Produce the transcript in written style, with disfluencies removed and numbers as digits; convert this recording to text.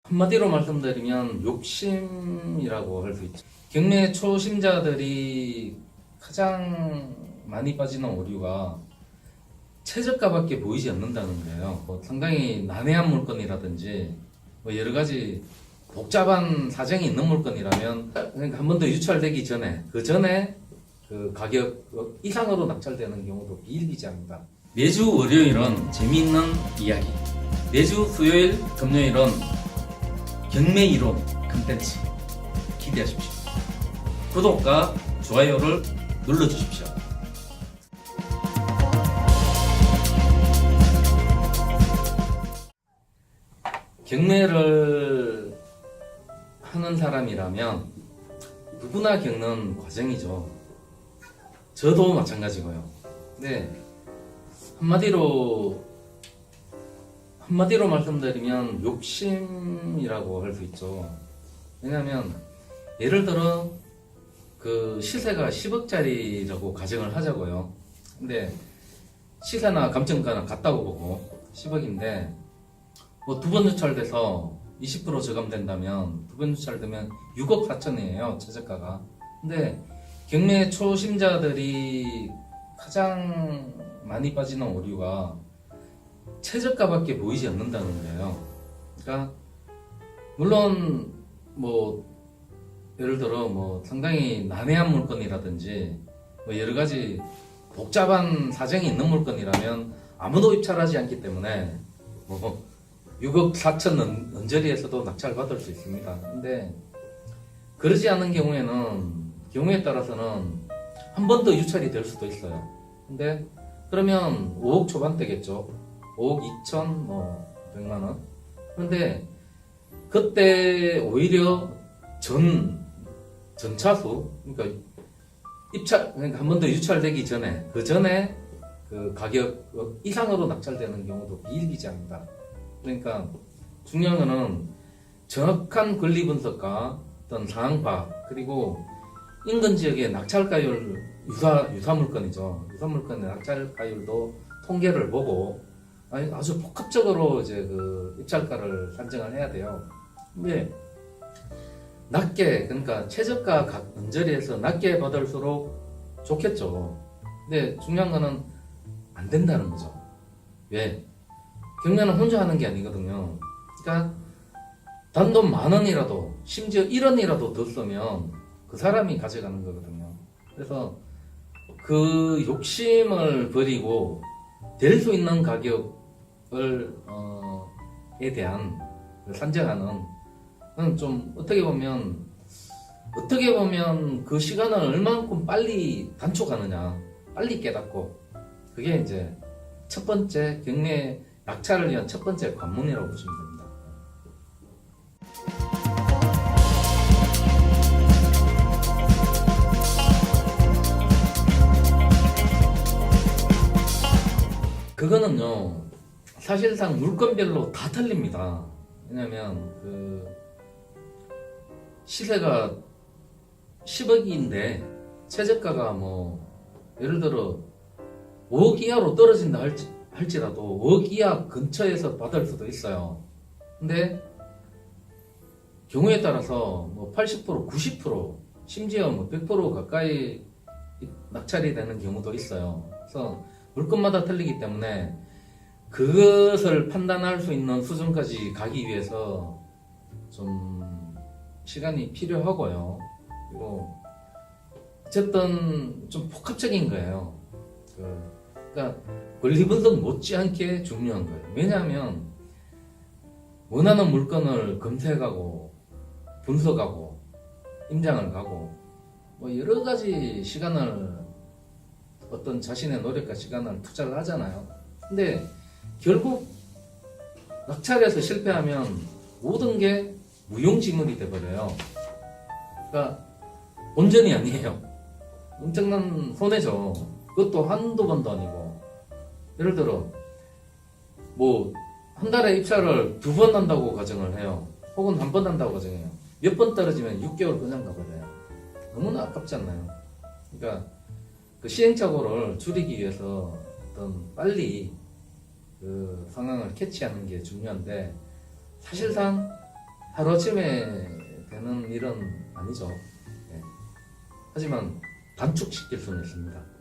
한마디로 말씀드리면 욕심이라고 할 수 있죠. 경매 초심자들이 가장 많이 빠지는 오류가 최저가밖에 보이지 않는다는 거예요. 상당히 난해한 물건이라든지 여러 가지 복잡한 사정이 있는 물건이라면 그러니까 한 번 더 유찰되기 전에 그 전에 그 가격 이상으로 낙찰되는 경우도 비일비재합니다. 매주 월요일은 재미있는 이야기, 매주 수요일 금요일은 경매 이론 컨텐츠 기대하십시오. 구독과 좋아요를 눌러주십시오. 경매를 하는 사람이라면 누구나 겪는 과정이죠. 저도 마찬가지고요. 네, 한마디로 말씀드리면 욕심이라고 할 수 있죠. 왜냐하면 예를 들어 그 시세가 10억짜리라고 가정을 하자고요. 근데 시세나 감정가는 같다고 보고 10억인데 뭐 두 번 유찰돼서 20% 저감된다면 두 번 유찰되면 6억 4천이에요, 최저가가. 근데 경매 초심자들이 가장 많이 빠지는 오류가 최저가밖에 보이지 않는다는 거예요. 그러니까 물론 뭐 예를 들어 뭐 상당히 난해한 물건이라든지 뭐 여러 가지 복잡한 사정이 있는 물건이라면 아무도 입찰하지 않기 때문에 뭐 6억 4천 언저리에서도 낙찰받을 수 있습니다. 근데 그러지 않은 경우에는 경우에 따라서는 한 번 더 유찰이 될 수도 있어요. 근데 그러면 5억 초반대겠죠. 5억 2천 뭐 100만 원. 그런데 그때 오히려 전차수, 그러니까 그러니까 한 번 더 유찰되기 전에 그 전에 그 가격 이상으로 낙찰되는 경우도 비일비재합니다. 그러니까 중요한 거는 정확한 권리 분석과 어떤 상황 파악, 그리고 인근 지역의 낙찰가율, 유사 물건이죠. 유사 물건의 낙찰가율도 통계를 보고 아주 복합적으로 이제 그 입찰가를 산정을 해야 돼요. 근데 낮게, 그러니까 최저가 각 언저리에서 낮게 받을수록 좋겠죠. 근데 중요한 거는 안 된다는 거죠. 왜? 경매는 혼자 하는 게 아니거든요. 그러니까 단돈 10,000원이라도, 심지어 1원이라도 더 쓰면 그 사람이 가져가는 거거든요. 그래서 그 욕심을 버리고 될 수 있는 가격을 에 대한 산정하는, 좀 어떻게 보면 그 시간을 얼만큼 빨리 단축하느냐, 빨리 깨닫고, 그게 이제 첫 번째 경매 낙찰을 위한 첫 번째 관문이라고 보시면 됩니다. 그거는요, 사실상 물건별로 다 틀립니다. 왜냐면 그 시세가 10억인데 최저가가 뭐 예를 들어 5억 이하로 떨어진다 할지라도 5억 이하 근처에서 받을 수도 있어요. 근데 경우에 따라서 뭐 80%, 90%, 심지어 뭐 100% 가까이 낙찰이 되는 경우도 있어요. 그래서 물건마다 틀리기 때문에 그것을 판단할 수 있는 수준까지 가기 위해서 좀 시간이 필요하고요. 그리고 어쨌든 좀 복합적인 거예요. 그러니까 권리 분석 못지않게 중요한 거예요. 왜냐하면 원하는 물건을 검색하고 분석하고 임장을 가고 뭐 여러 가지 시간을, 어떤 자신의 노력과 시간을 투자를 하잖아요. 근데 결국 낙찰에서 실패하면 모든 게 무용지물이 돼버려요. 그러니까 온전히 아니에요. 엄청난 손해죠. 그것도 한두 번도 아니고. 예를 들어 뭐 한 달에 입찰을 2번 한다고 가정을 해요. 혹은 한 번 한다고 가정해요. 몇 번 떨어지면 6개월 그냥 가버려요. 너무나 아깝지 않나요? 그러니까 그 시행착오를 줄이기 위해서 어떤 빨리 그 상황을 캐치하는 게 중요한데, 사실상 하루아침에 되는 일은 아니죠. 예. 하지만 단축시킬 수는 있습니다.